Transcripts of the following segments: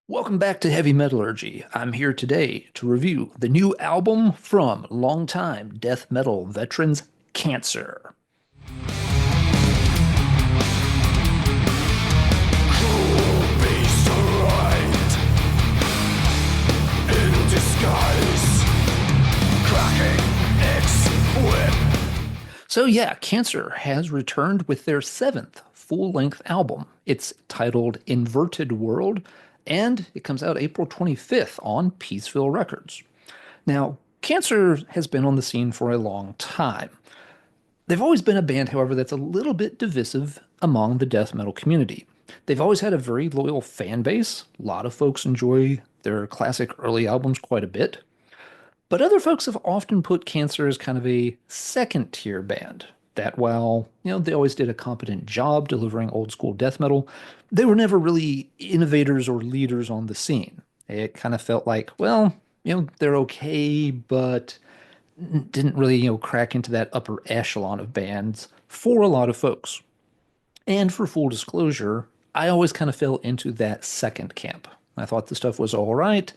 Welcome back to Heavy Metallurgy. I'm here today to review the new album from longtime death metal veterans Cancer. So yeah, Cancer has returned with their seventh full-length album. It's titled Inverted World, and it comes out April 25th on Peaceville Records. Now, Cancer has been on the scene for a long time. They've always been a band, however, that's a little bit divisive among the death metal community. They've always had a very loyal fan base. A lot of folks enjoy their classic early albums quite a bit. But other folks have often put Cancer as kind of a second tier band. That while, they always did a competent job delivering old school death metal, they were never really innovators or leaders on the scene. It kind of felt like, well, they're okay, but didn't really, crack into that upper echelon of bands for a lot of folks. And for full disclosure, I always kind of fell into that second camp. I thought the stuff was all right,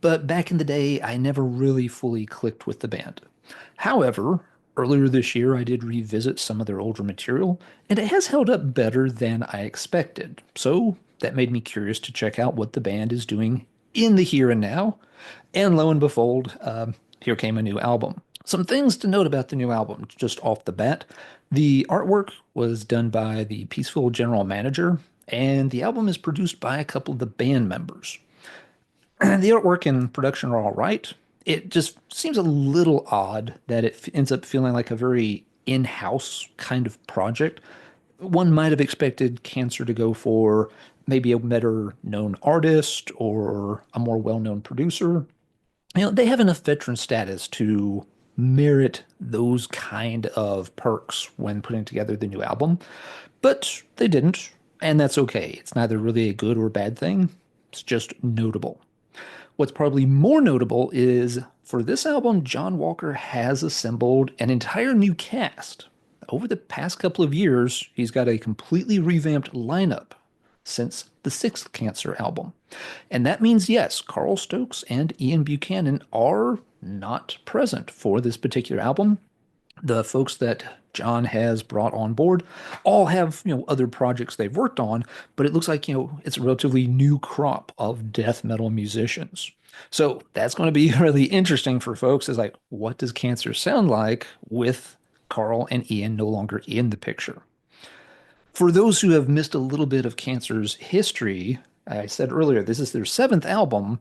but back in the day, I never really fully clicked with the band. However, earlier this year, I did revisit some of their older material, and it has held up better than I expected. So that made me curious to check out what the band is doing in the here and now. And lo and behold, here came a new album. Some things to note about the new album, just off the bat. The artwork was done by the Peaceful general manager, and the album is produced by a couple of the band members. The artwork and production are all right. It just seems a little odd that it ends up feeling like a very in-house kind of project. One might have expected Cancer to go for maybe a better known artist or a more well-known producer. They have enough veteran status to merit those kind of perks when putting together the new album, but they didn't, and that's okay. It's neither really a good or bad thing. It's just notable. What's probably more notable is for this album, John Walker has assembled an entire new cast. Over the past couple of years, he's got a completely revamped lineup since the sixth Cancer album. And that means, yes, Carl Stokes and Ian Buchanan are not present for this particular album. The folks that John has brought on board all have, other projects they've worked on, but it looks like, it's a relatively new crop of death metal musicians. So that's going to be really interesting for folks is like, what does Cancer sound like with Carl and Ian no longer in the picture? For those who have missed a little bit of Cancer's history, I said earlier, this is their seventh album.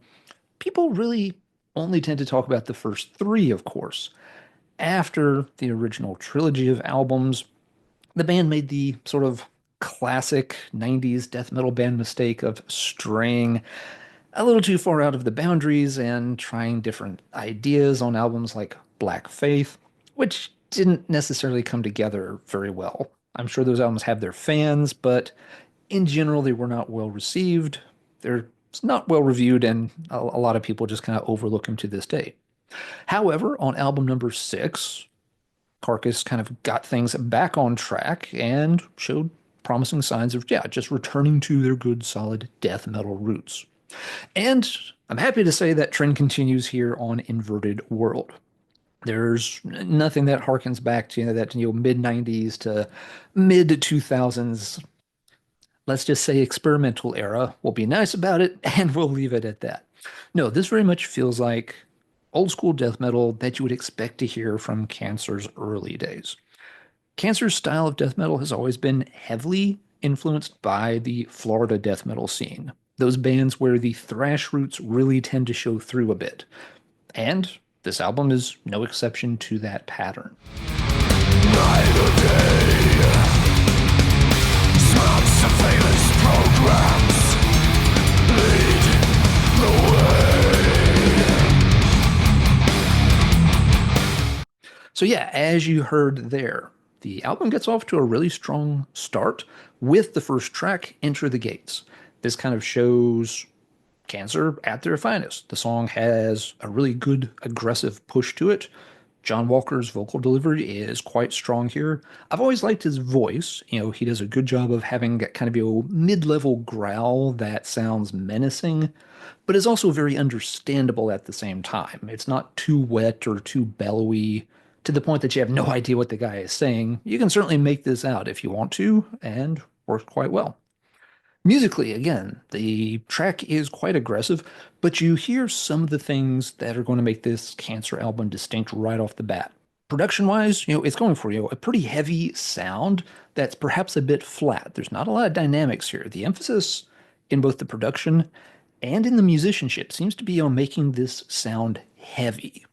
People really only tend to talk about the first three, of course. After the original trilogy of albums, the band made the sort of classic 90s death metal band mistake of straying a little too far out of the boundaries and trying different ideas on albums like Black Faith, which didn't necessarily come together very well. I'm sure those albums have their fans, but in general, they were not well received. They're not well reviewed, and a lot of people just kind of overlook them to this day. However, on album number six, Carcass kind of got things back on track and showed promising signs of, yeah, just returning to their good, solid death metal roots. And I'm happy to say that trend continues here on Inverted World. There's nothing that harkens back to that mid 90s to mid 2000s. Let's just say experimental era. We'll be nice about it and we'll leave it at that. No, this very much feels like old school death metal that you would expect to hear from Cancer's early days. Cancer's style of death metal has always been heavily influenced by the Florida death metal scene. Those bands where the thrash roots really tend to show through a bit. And this album is no exception to that pattern. Night or day, smokes of famous programs lead the way. So yeah, as you heard there, the album gets off to a really strong start with the first track, Enter the Gates. This kind of shows Cancer at their finest. The song has a really good aggressive push to it. John Walker's vocal delivery is quite strong here. I've always liked his voice. He does a good job of having that kind of mid-level growl that sounds menacing, but is also very understandable at the same time. It's not too wet or too bellowy to the point that you have no idea what the guy is saying. You can certainly make this out if you want to, and works quite well. Musically, again, the track is quite aggressive, but you hear some of the things that are going to make this Cancer album distinct right off the bat. Production-wise, it's going for a pretty heavy sound that's perhaps a bit flat. There's not a lot of dynamics here. The emphasis in both the production and in the musicianship seems to be on making this sound heavy.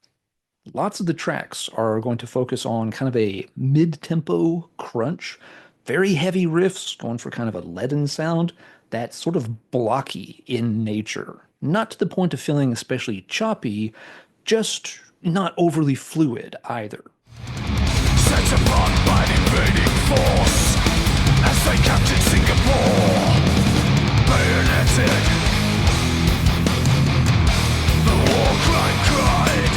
Lots of the tracks are going to focus on kind of a mid-tempo crunch, very heavy riffs going for kind of a leaden sound that's sort of blocky in nature. Not to the point of feeling especially choppy, just not overly fluid either. Set apart by an invading force as they captured Singapore, bayoneted. The war cry cried.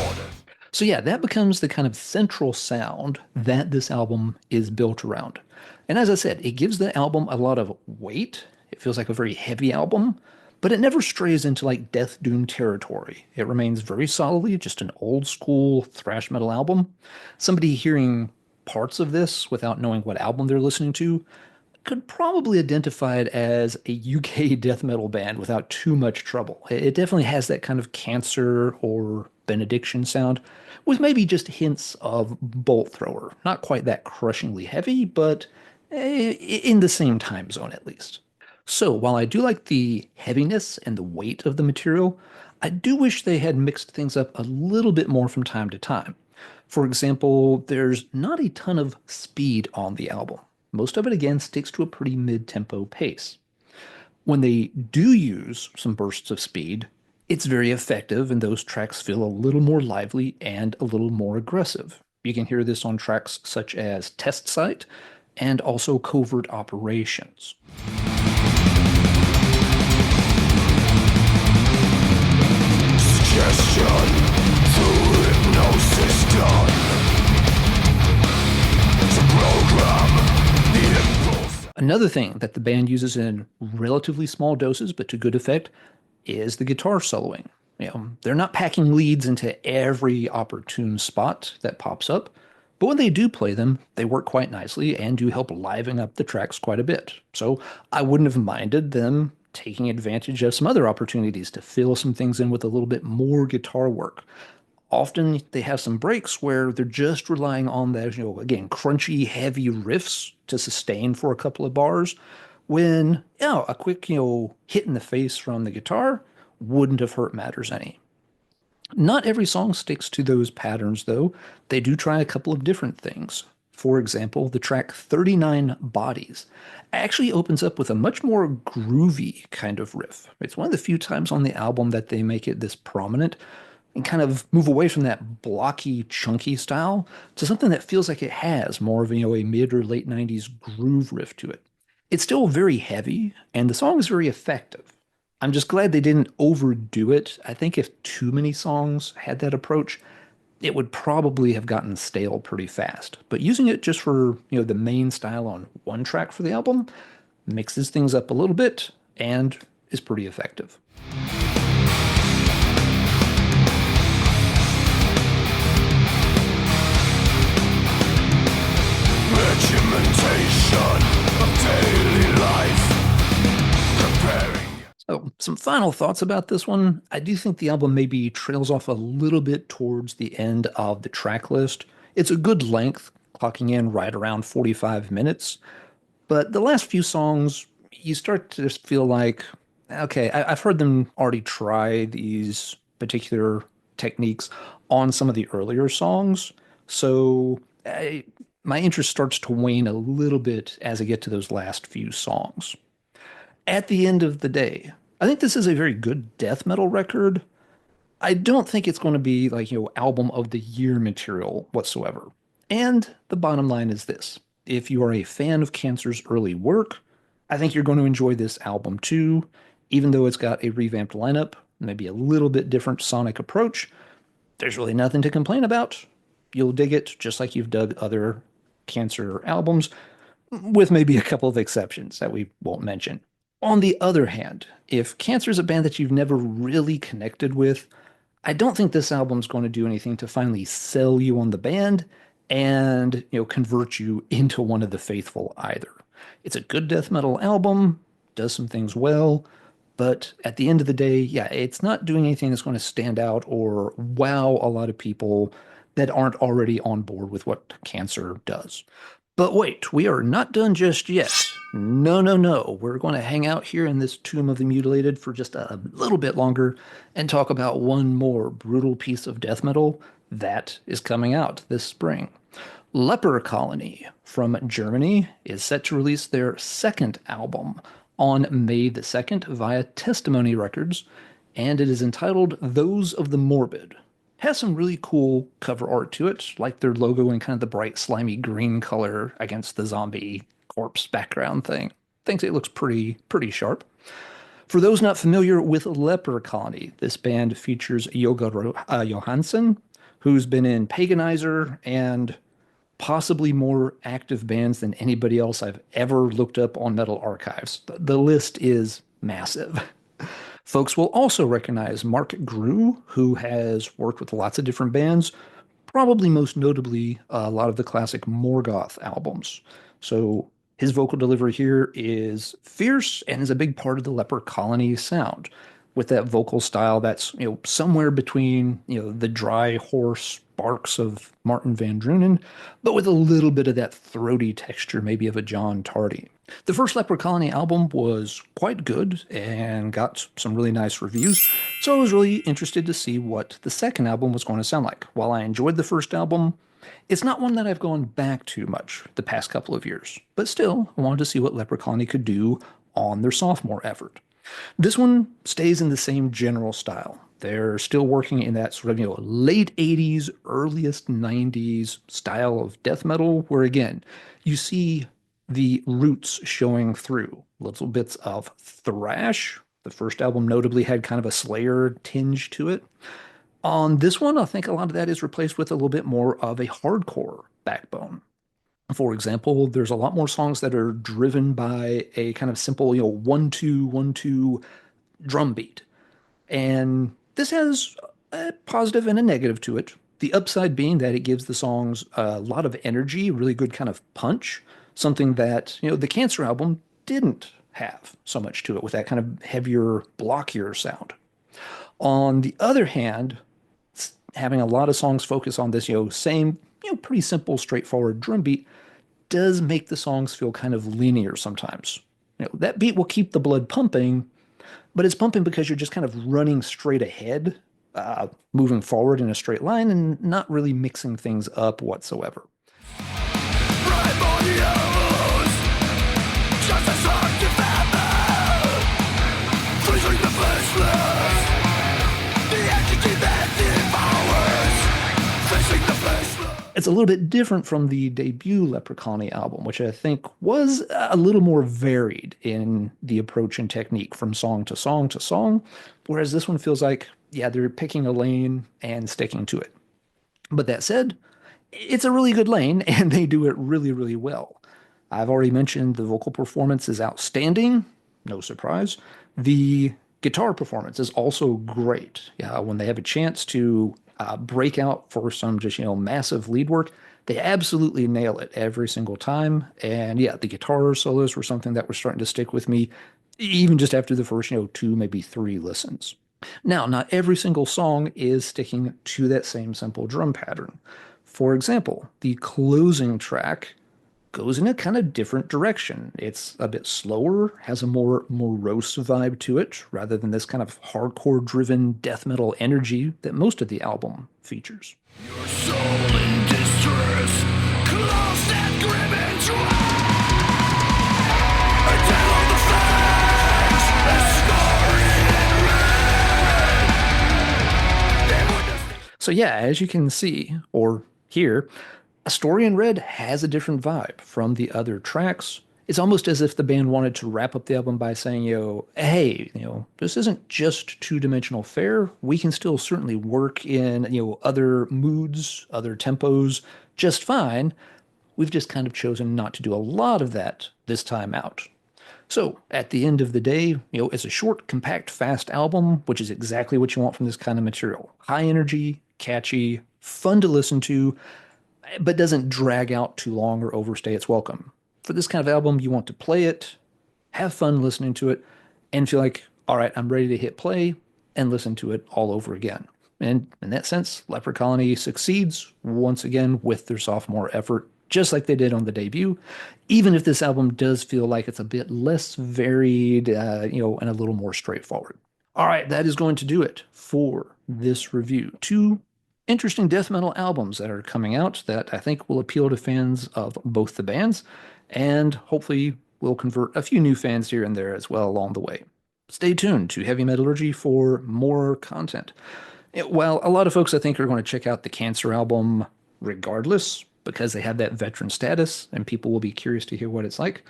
Order. So yeah, that becomes the kind of central sound that this album is built around. And as I said, it gives the album a lot of weight. It feels like a very heavy album, but it never strays into like Death Doom territory. It remains very solidly just an old school thrash metal album. Somebody hearing parts of this without knowing what album they're listening to could probably identify it as a UK death metal band without too much trouble. It definitely has that kind of Cancer or Benediction sound, with maybe just hints of Bolt Thrower. Not quite that crushingly heavy, but in the same time zone at least. So while I do like the heaviness and the weight of the material, I do wish they had mixed things up a little bit more from time to time. For example, there's not a ton of speed on the album. Most of it, again, sticks to a pretty mid-tempo pace. When they do use some bursts of speed, it's very effective, and those tracks feel a little more lively and a little more aggressive. You can hear this on tracks such as Test Site and also Covert Operations. Suggestion through hypnosis done to program the impulse. Another thing that the band uses in relatively small doses but to good effect is the guitar soloing. They're not packing leads into every opportune spot that pops up, but when they do play them, they work quite nicely and do help liven up the tracks quite a bit. So I wouldn't have minded them taking advantage of some other opportunities to fill some things in with a little bit more guitar work. Often they have some breaks where they're just relying on those, again, crunchy, heavy riffs to sustain for a couple of bars, when, a quick, hit in the face from the guitar wouldn't have hurt matters any. Not every song sticks to those patterns, though. They do try a couple of different things. For example, the track 39 Bodies actually opens up with a much more groovy kind of riff. It's one of the few times on the album that they make it this prominent and kind of move away from that blocky, chunky style to something that feels like it has more of a mid or late 90s groove riff to it. It's still very heavy, and the song is very effective. I'm just glad they didn't overdo it. I think if too many songs had that approach, it would probably have gotten stale pretty fast. But using it just for, the main style on one track for the album mixes things up a little bit and is pretty effective. Regimentation of daily life. Preparing. So, some final thoughts about this one. I do think the album maybe trails off a little bit towards the end of the track list. It's a good length, clocking in right around 45 minutes. But the last few songs, you start to just feel like, okay, I've heard them already try these particular techniques on some of the earlier songs. So, my interest starts to wane a little bit as I get to those last few songs. At the end of the day, I think this is a very good death metal record. I don't think it's going to be like, album of the year material whatsoever. And the bottom line is this. If you are a fan of Cancer's early work, I think you're going to enjoy this album too, even though it's got a revamped lineup, maybe a little bit different sonic approach. There's really nothing to complain about. You'll dig it just like you've dug other Cancer albums, with maybe a couple of exceptions that we won't mention. On the other hand, if Cancer is a band that you've never really connected with, I don't think this album's going to do anything to finally sell you on the band and, convert you into one of the faithful either. It's a good death metal album, does some things well, but at the end of the day, yeah, it's not doing anything that's going to stand out or wow a lot of people that aren't already on board with what Cancer does. But wait, we are not done just yet. No, no, no. We're going to hang out here in this Tomb of the Mutilated for just a little bit longer and talk about one more brutal piece of death metal that is coming out this spring. Leper Colony from Germany is set to release their second album on May the 2nd via Testimony Records, and it is entitled Those of the Morbid. Has some really cool cover art to it, like their logo in kind of the bright, slimy green color against the zombie corpse background thing. Thinks it looks pretty sharp. For those not familiar with Leper Colony, this band features Rogga Johansson, who's been in Paganizer and possibly more active bands than anybody else I've ever looked up on Metal Archives. The list is massive. Folks will also recognize Marc Grewe, who has worked with lots of different bands, probably most notably a lot of the classic Morgoth albums. So his vocal delivery here is fierce and is a big part of the Leper Colony sound, with that vocal style that's, somewhere between, the dry hoarse barks of Martin Van Drunen, but with a little bit of that throaty texture, maybe of a John Tardy. The first Leper Colony album was quite good and got some really nice reviews, so I was really interested to see what the second album was going to sound like. While I enjoyed the first album, it's not one that I've gone back to much the past couple of years, but still, I wanted to see what Leper Colony could do on their sophomore effort. This one stays in the same general style. They're still working in that sort of, late 80s, earliest 90s style of death metal, where again, you see the roots showing through. Little bits of thrash. The first album notably had kind of a Slayer tinge to it. On this one, I think a lot of that is replaced with a little bit more of a hardcore backbone. For example, there's a lot more songs that are driven by a kind of simple, 1-2, 1-2 drum beat. And this has a positive and a negative to it. The upside being that it gives the songs a lot of energy, really good kind of punch, something that, the Cancer album didn't have so much to it with that kind of heavier, blockier sound. On the other hand, having a lot of songs focus on this, same, pretty simple, straightforward drum beat does make the songs feel kind of linear sometimes. That beat will keep the blood pumping, but it's pumping because you're just kind of running straight ahead, moving forward in a straight line and not really mixing things up whatsoever. It's a little bit different from the debut Leper Colony album, which I think was a little more varied in the approach and technique from song to song to song, whereas this one feels like, yeah, they're picking a lane and sticking to it. But that said, it's a really good lane, and they do it really, really well. I've already mentioned the vocal performance is outstanding, no surprise. The guitar performance is also great. Yeah, when they have a chance to break out for some just, massive lead work, they absolutely nail it every single time. And yeah, the guitar solos were something that were starting to stick with me, even just after the first, 2, maybe 3 listens. Now, not every single song is sticking to that same simple drum pattern. For example, the closing track goes in a kind of different direction. It's a bit slower, has a more morose vibe to it, rather than this kind of hardcore-driven death metal energy that most of the album features. Your soul in distress, close and grim and dry. Until the fangs are scarred and red. So yeah, as you can see, or hear, A Story in Red has a different vibe from the other tracks, It's almost as if the band wanted to wrap up the album by saying, hey, this isn't just two-dimensional fare. We can still certainly work in, other moods, other tempos just fine. We've just kind of chosen not to do a lot of that this time out. So at the end of the day, it's a short, compact, fast album, which is exactly what you want from this kind of material. High energy, catchy, fun to listen to, but doesn't drag out too long or overstay its welcome. For this kind of album, you want to play it, have fun listening to it, and feel like, all right, I'm ready to hit play and listen to it all over again. And in that sense, Leper Colony succeeds once again with their sophomore effort, just like they did on the debut, even if this album does feel like it's a bit less varied, and a little more straightforward. All right, that is going to do it for this review. Two interesting death metal albums that are coming out that I think will appeal to fans of both the bands, and hopefully will convert a few new fans here and there as well along the way. Stay tuned to Heavy Metallurgy for more content. While a lot of folks I think are going to check out the Cancer album regardless, because they have that veteran status and people will be curious to hear what it's like,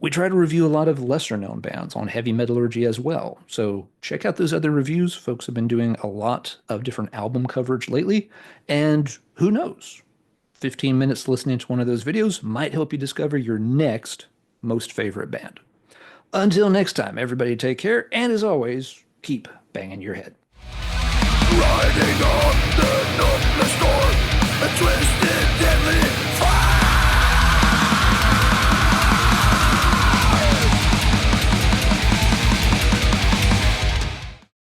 we try to review a lot of lesser known bands on Heavy Metallurgy as well. So check out those other reviews. Folks have been doing a lot of different album coverage lately. And who knows? 15 minutes listening to one of those videos might help you discover your next most favorite band. Until next time, everybody take care. And as always, keep banging your head. Riding on the northwest storm, a twisted deadly fire.